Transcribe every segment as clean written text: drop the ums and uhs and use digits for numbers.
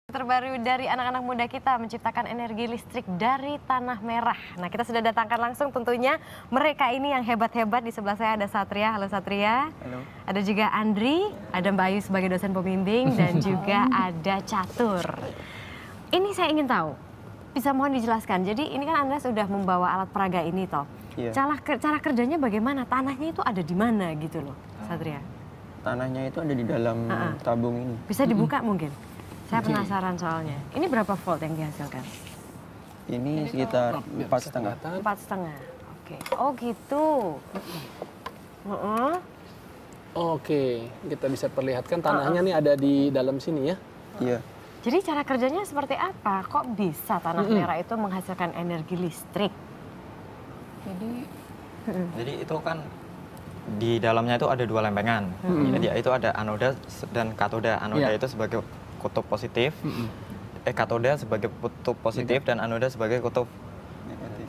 Terbaru dari anak-anak muda kita menciptakan energi listrik dari tanah merah. Nah, kita sudah datangkan langsung tentunya mereka ini yang hebat-hebat. Di sebelah saya ada Satria. Halo Satria. Halo. Ada juga Andri, ada Mbak Ayu sebagai dosen pembimbing dan juga ada Catur. Ini saya ingin tahu, bisa mohon dijelaskan. Jadi ini kan Anda sudah membawa alat peraga ini toh. Iya. Cara kerjanya bagaimana? Tanahnya itu ada di mana gitu loh, Satria? Tanahnya itu ada di dalam tabung ini. Bisa dibuka mungkin? Saya penasaran soalnya. Ini berapa volt yang dihasilkan? Ini sekitar 4,5. 4,5. Oke. Oh gitu. Oke, kita bisa perlihatkan tanahnya nih ada di dalam sini ya. Iya. Jadi cara kerjanya seperti apa? Kok bisa tanah merah itu menghasilkan energi listrik? Jadi itu kan di dalamnya itu ada dua lempengan. Jadi itu ada anoda dan katoda. Anoda itu sebagai kutub positif, katoda sebagai kutub positif dan anoda sebagai kutub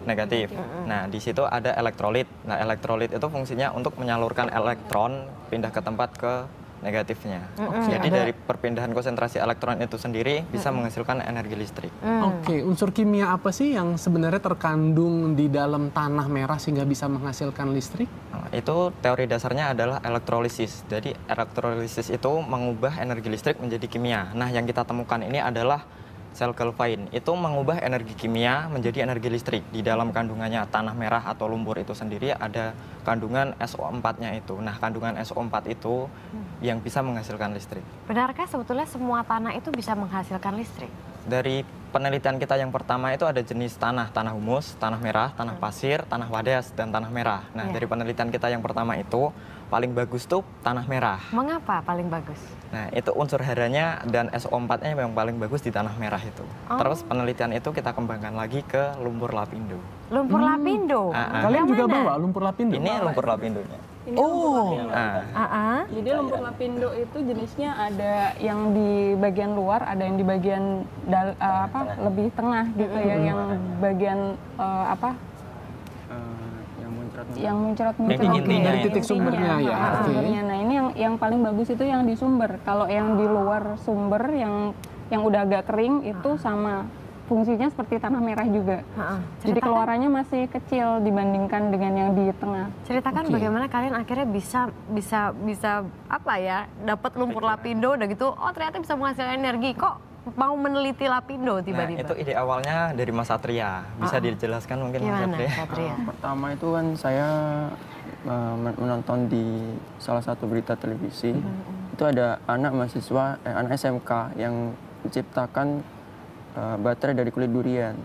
negatif. Nah, di situ ada elektrolit. Nah, elektrolit itu fungsinya untuk menyalurkan elektron pindah ke tempat ke negatifnya. Jadi dari perpindahan konsentrasi elektron itu sendiri bisa menghasilkan energi listrik. Oke, unsur kimia apa sih yang sebenarnya terkandung di dalam tanah merah sehingga bisa menghasilkan listrik? Itu teori dasarnya adalah elektrolisis. Jadi elektrolisis itu mengubah energi listrik menjadi kimia. Nah, yang kita temukan ini adalah sel Kelvin. Itu mengubah energi kimia menjadi energi listrik. Di dalam kandungannya tanah merah atau lumpur itu sendiri ada kandungan SO4-nya itu. Nah, kandungan SO4 itu yang bisa menghasilkan listrik. Benarkah sebetulnya semua tanah itu bisa menghasilkan listrik? Dari penelitian kita yang pertama itu ada jenis tanah humus, tanah merah, tanah pasir, tanah wadas, dan tanah merah. Nah, dari penelitian kita yang pertama itu paling bagus tuh tanah merah. Mengapa paling bagus? Nah, itu unsur haranya dan SO4-nya yang paling bagus di tanah merah itu. Terus penelitian itu kita kembangkan lagi ke lumpur lapindo. Lumpur lapindo? Kalian juga bawa lumpur lapindo? Ini lumpur lapindonya. Jadi lumpur lapindo itu jenisnya ada yang di bagian luar, ada yang di bagian lebih tengah gitu ya, yang bagian yang muncrat-muncrat dari titik sumbernya ya. Sumbernya. Nah, ini yang paling bagus itu yang di sumber. Kalau yang di luar sumber yang udah agak kering itu sama fungsinya seperti tanah merah juga. Jadi keluarannya masih kecil dibandingkan dengan yang di tengah. Ceritakan bagaimana kalian akhirnya bisa apa ya, dapat lumpur lapindo udah gitu, oh ternyata bisa menghasilkan energi. Kok mau meneliti lapindo tiba-tiba? Nah, itu ide awalnya dari Mas Satria. Bisa dijelaskan mungkin Mas Satria? Pertama itu kan saya menonton di salah satu berita televisi. Itu ada anak mahasiswa, anak SMK yang menciptakan baterai dari kulit durian,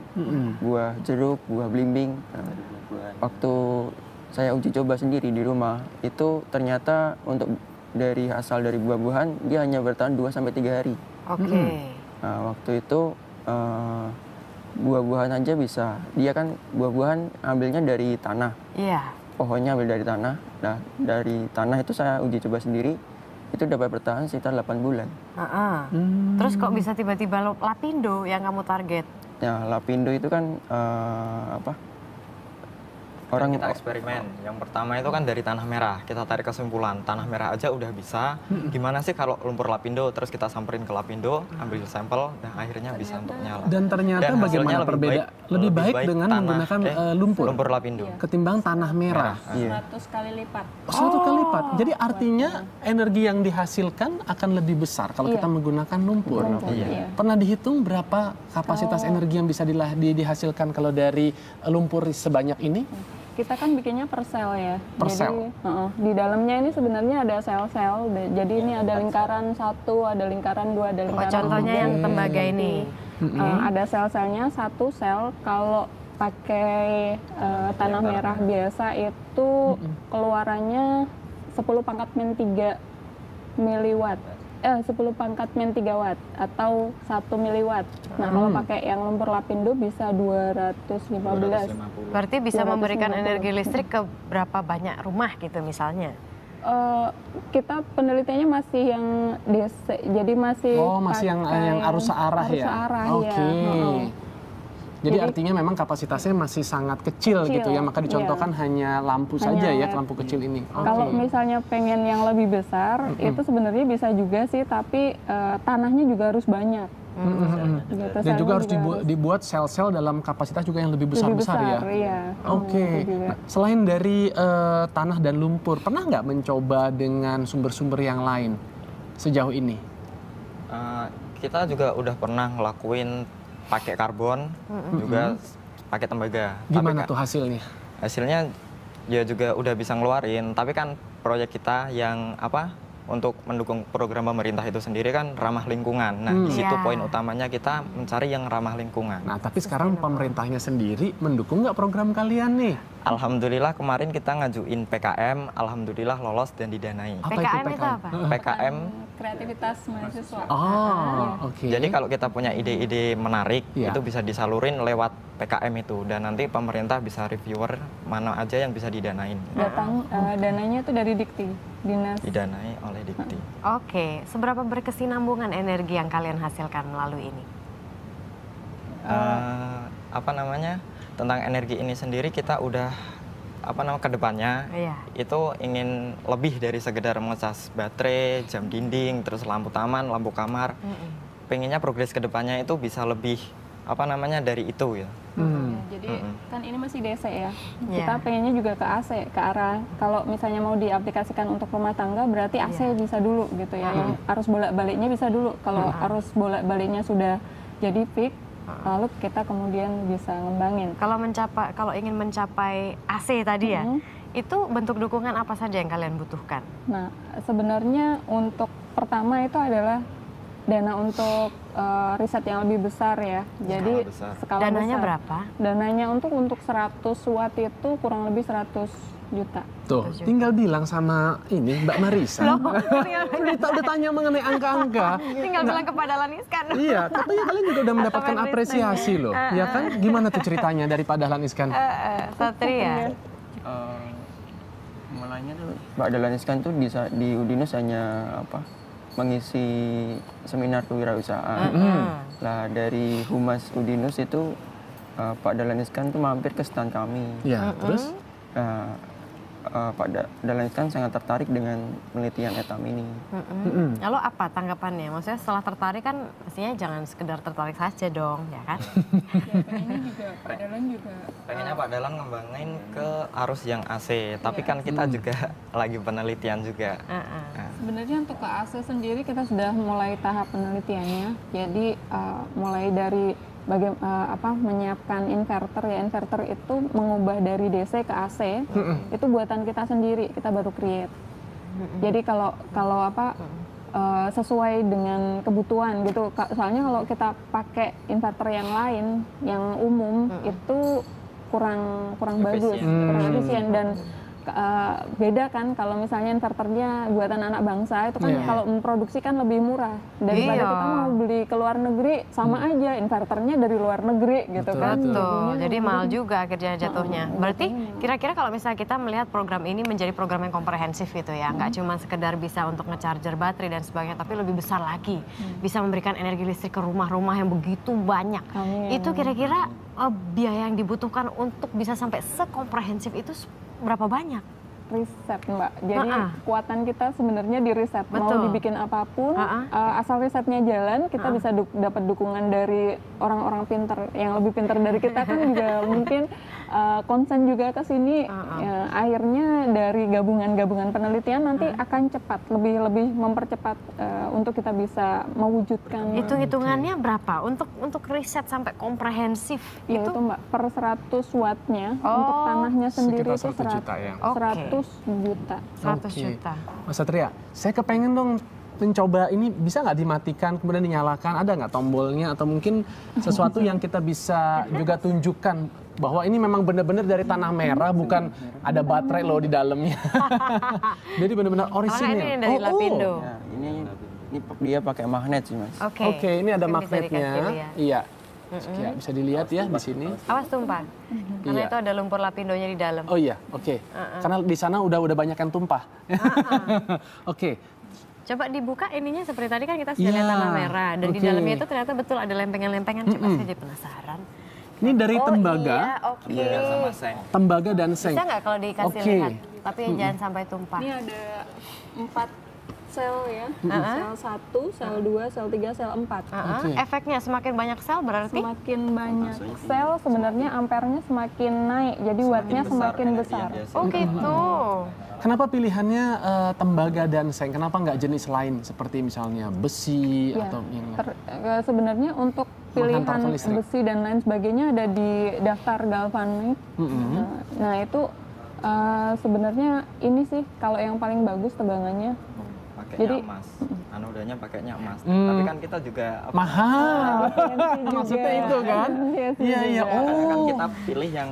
buah jeruk, buah belimbing. Waktu saya uji coba sendiri di rumah, itu ternyata untuk asal dari buah-buahan dia hanya bertahan 2-3 hari. Nah, waktu itu buah-buahan aja bisa. Dia kan buah-buahan ambilnya dari tanah. Pohonnya ambil dari tanah. Nah, dari tanah itu saya uji coba sendiri. Itu dapat bertahan sekitar 8 bulan. Terus kok bisa tiba-tiba lapindo yang kamu target? Ya, lapindo itu kan Kita eksperimen. Yang pertama itu kan dari tanah merah. Kita tarik kesimpulan, tanah merah aja udah bisa. Gimana sih kalau lumpur lapindo? Terus kita samperin ke lapindo, ambil sampel, dan akhirnya bisa untuk nyala. Dan ternyata bagaimana lebih baik dengan menggunakan lumpur lapindo ketimbang tanah merah. 100 kali lipat. 100 kali lipat. Jadi artinya energi yang dihasilkan akan lebih besar kalau kita menggunakan lumpur. Pernah dihitung berapa kapasitas energi yang bisa dihasilkan kalau dari lumpur sebanyak ini? Kita kan bikinnya per sel ya. Sel? Di dalamnya ini sebenarnya ada sel-sel. Jadi ini ada lingkaran 1, ada lingkaran 2, ada lingkaran 3. Contohnya yang tembaga ini. Ada sel-selnya, 1 sel. Kalau pakai tanah merah biasa itu keluarannya 10 pangkat min 3 miliwatt. 10 pangkat min 3 watt atau 1 miliwatt. Nah, kalau pakai yang lumpur lapindo bisa 215. Berarti bisa memberikan energi listrik ke berapa banyak rumah gitu misalnya? Kita penelitiannya masih yang jadi masih yang arus searah ya? Oke. Jadi artinya memang kapasitasnya masih sangat kecil gitu ya, maka dicontohkan hanya lampu saja ya, lampu kecil ini. Kalau misalnya pengen yang lebih besar, itu sebenarnya bisa juga sih, tapi tanahnya juga harus banyak. Gitu, Dan juga harus selnya dibuat sel-sel dalam kapasitas juga yang lebih besar-besar ya. Iya. Oke. Itu juga. Nah, selain dari tanah dan lumpur, pernah nggak mencoba dengan sumber-sumber yang lain sejauh ini? Kita juga udah pernah ngelakuin pakai karbon, juga pakai tembaga. Gimana Tapi tuh hasilnya? hasilnya ya juga udah bisa ngeluarin, tapi kan proyek kita yang untuk mendukung program pemerintah itu sendiri kan ramah lingkungan. Nah, di situ Iya. poin utamanya kita mencari yang ramah lingkungan. Nah, tapi sekarang pemerintahnya sendiri mendukung nggak program kalian nih? Alhamdulillah kemarin kita ngajuin PKM, alhamdulillah lolos dan didanai. Apa itu PKM itu apa? PKM. Kreativitas mahasiswa. Oh, oke. Jadi kalau kita punya ide-ide menarik, Iya. itu bisa disalurin lewat PKM itu, dan nanti pemerintah bisa reviewer mana aja yang bisa didanain. Dananya itu dari Dikti, Dinas. Didanai oleh Dikti. Oke, seberapa berkesinambungan energi yang kalian hasilkan melalui ini? Tentang energi ini sendiri kita udah kedepannya Iya. itu ingin lebih dari sekedar mengecas baterai, jam dinding, terus lampu taman, lampu kamar. Pengennya progres kedepannya itu bisa lebih dari itu ya. Jadi kan ini masih DC ya. Iya. Kita pengennya juga ke AC, ke arah kalau misalnya mau diaplikasikan untuk rumah tangga berarti AC bisa dulu gitu ya. Yang arus bolak-baliknya bisa dulu. Kalau arus bolak-baliknya sudah jadi fix, lalu kita kemudian bisa ngembangin. Kalau ingin mencapai AC tadi ya, itu bentuk dukungan apa saja yang kalian butuhkan? Nah, sebenarnya untuk pertama itu adalah dana untuk riset yang lebih besar ya. Jadi skala Dananya besar. berapa? Dananya untuk 100 watt itu kurang lebih 100 juta. Tuh, tinggal bilang sama ini Mbak Marisa. Kita udah tanya mengenai angka-angka. Tinggal bilang kepada Laniskan. Iya, katanya kalian juga udah mendapatkan apresiasi loh. Ya kan? Gimana tuh ceritanya dari Pak Dahlan Iskan? Satria. Mulainya tuh Mbak Dahlan Iskan tuh di Udinus hanya mengisi seminar kewirausahaan. Lah dari Humas Udinus itu Pak Dahlan Iskan tuh mampir ke stand kami. Ya, terus? Pak Dahlan Iskan sangat tertarik dengan penelitian etam ini. Lalu apa tanggapannya? Maksudnya setelah tertarik kan mestinya jangan sekedar tertarik saja dong, ya kan? Pengennya juga Pak Dahlan juga. Pengennya Pak Dahlan ngembangin ke arus yang AC, tapi kan kita juga lagi penelitian juga. Sebenarnya untuk ke AC sendiri kita sudah mulai tahap penelitiannya. Jadi mulai dari menyiapkan inverter ya. Inverter itu mengubah dari DC ke AC. Itu buatan kita sendiri, kita baru create. Jadi kalau sesuai dengan kebutuhan gitu. Soalnya kalau kita pakai inverter yang lain, yang umum itu kurang bagus, kurang efisien, dan beda kan kalau misalnya inverternya buatan anak bangsa itu kan kalau memproduksi kan lebih murah daripada kita mau beli ke luar negeri, sama aja inverternya dari luar negeri gitu kan. Betul, jadi mahal juga akhirnya jatuhnya. Berarti kira-kira kalau misalnya kita melihat program ini menjadi program yang komprehensif gitu ya, nggak cuma sekedar bisa untuk nge-charger baterai dan sebagainya, tapi lebih besar lagi, bisa memberikan energi listrik ke rumah-rumah yang begitu banyak. Itu kira-kira biaya yang dibutuhkan untuk bisa sampai sekomprehensif itu berapa banyak? Riset Mbak, jadi kekuatan kita sebenarnya di riset. Mau dibikin apapun, asal risetnya jalan, kita bisa dapat dukungan dari orang-orang pintar yang lebih pintar dari kita kan juga mungkin konsen juga ke sini. Akhirnya dari gabungan-gabungan penelitian nanti akan cepat, lebih mempercepat untuk kita bisa mewujudkan. Hitung-hitungannya berapa untuk riset sampai komprehensif? Itu Mbak, per 100 wattnya untuk tanahnya sendiri itu 100 juta ya. 100 juta. 100 juta. Mas Satria, saya kepengen dong mencoba ini, bisa nggak dimatikan kemudian dinyalakan, ada nggak tombolnya, atau mungkin sesuatu yang kita bisa juga tunjukkan bahwa ini memang benar-benar dari tanah merah, bukan ada baterai loh di dalamnya. Jadi benar-benar orisinil. Ini dari Lapindo. Nah, ini dia pakai magnet sih Mas. Oke, ini ada mungkin bisa magnetnya. dikasih lihat. Iya. Ya, bisa dilihat ya di sini. Awas tumpah, karena itu ada lumpur lapindonya di dalam. Oh iya, oke. Karena di sana udah banyak yang tumpah. Oke. Coba dibuka ininya, seperti tadi kan kita sudah lihat tanah merah, dan di dalamnya itu ternyata betul ada lempengan-lempengan. Coba saya jadi penasaran. Ini dari tembaga, Iya, sama seng. tembaga dan seng. Bisa nggak kalau dikasih lihat? Tapi jangan sampai tumpah. Ini ada 4 sel ya. Sel 1, sel 2, sel 3, sel 4. Oke. Efeknya semakin banyak sel berarti? Semakin banyak sel sebenarnya ampernya semakin naik. Jadi wattnya semakin energi besar. yang biasa. Oh gitu. Kenapa pilihannya tembaga dan seng? Kenapa nggak jenis lain seperti misalnya besi Ya, atau yang sebenarnya untuk pilihan Menghantarkan listrik. besi dan lain sebagainya ada di daftar galvanik. Nah itu sebenarnya ini sih kalau yang paling bagus tegangannya. Pakainya Jadi- emas, anodanya pakainya emas. Tapi kan kita juga mahal? Maksudnya itu kan? Iya, iya. karena kan Oh, kita pilih yang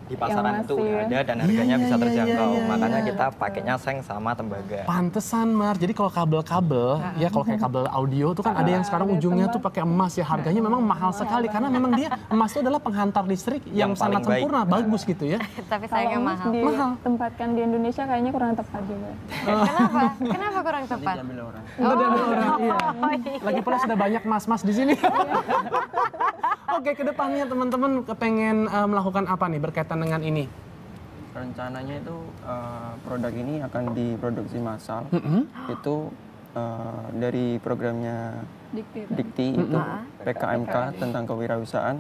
di pasaran itu masih- udah ada dan harganya bisa iya, terjangkau. iya, iya, Makanya iya. kita pakainya seng sama tembaga. pantesan Mar. Jadi kalau kabel-kabel, ya kalau kayak kabel audio tuh kan ada yang sekarang ada ujungnya tuh tembak. pakai emas ya. Harganya memang mahal sekali karena memang dia emas itu adalah penghantar listrik yang Yang sangat paling baik. sempurna, bagus gitu ya. Tapi Kalau sayangnya emas mahal. ditempatkan di Indonesia kayaknya kurang tepat juga. Kenapa? Kenapa kurang tepat? Diambil orang. Nggak ada orang, iya. Lagi pula sudah banyak mas-mas di sini. Oke, kedepannya teman-teman kepengen melakukan apa nih berkaitan dengan ini? Rencananya itu produk ini akan diproduksi massal. Itu dari programnya Dikti itu PKMK tentang kewirausahaan.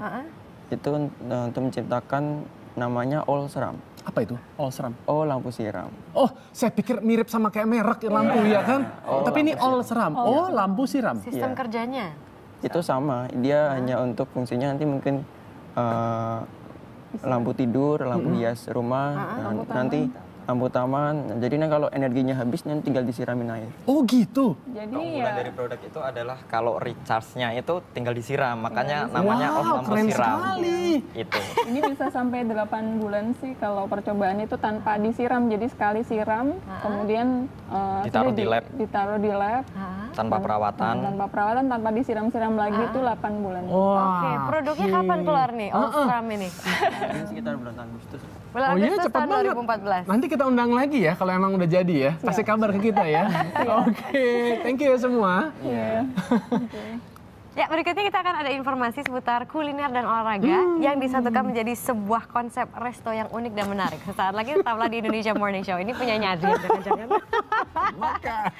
Itu untuk menciptakan namanya All Seram. Apa itu? All seram. Oh, lampu siram. Oh, saya pikir mirip sama kayak merek lampu ya kan? Tapi ini all seram. Oh, lampu siram. Sistem kerjanya. Itu sama, dia hanya untuk fungsinya nanti mungkin lampu tidur, lampu hias rumah, nanti lampu taman. Jadi kalau energinya habis nanti tinggal disiramin air. Oh gitu. Jadi Keunggulan ya dari produk itu adalah kalau recharge-nya itu tinggal disiram, makanya namanya Wow, lampu keren siram. sekali. Itu. ini bisa sampai 8 bulan sih kalau percobaan itu tanpa disiram. Jadi sekali siram, kemudian Ditaruh di lab. ditaruh di lab Tanpa perawatan. tanpa perawatan, tanpa disiram-siram lagi itu 8 bulan. Wah. Oke, produknya kapan keluar nih? All-Stram ini. Ini sekitar bulan Agustus. Bulan Oh iya, Agustus cepat tahun banget. 2014. Nanti kita undang lagi ya kalau emang udah jadi ya. Kasih kabar ke kita ya. Oke, thank you ya semua. Iya. Ya, berikutnya kita akan ada informasi seputar kuliner dan olahraga yang disatukan menjadi sebuah konsep resto yang unik dan menarik. Sesaat lagi tetaplah di Indonesia Morning Show. Ini punya Adrian, jangan-jangan. Makan.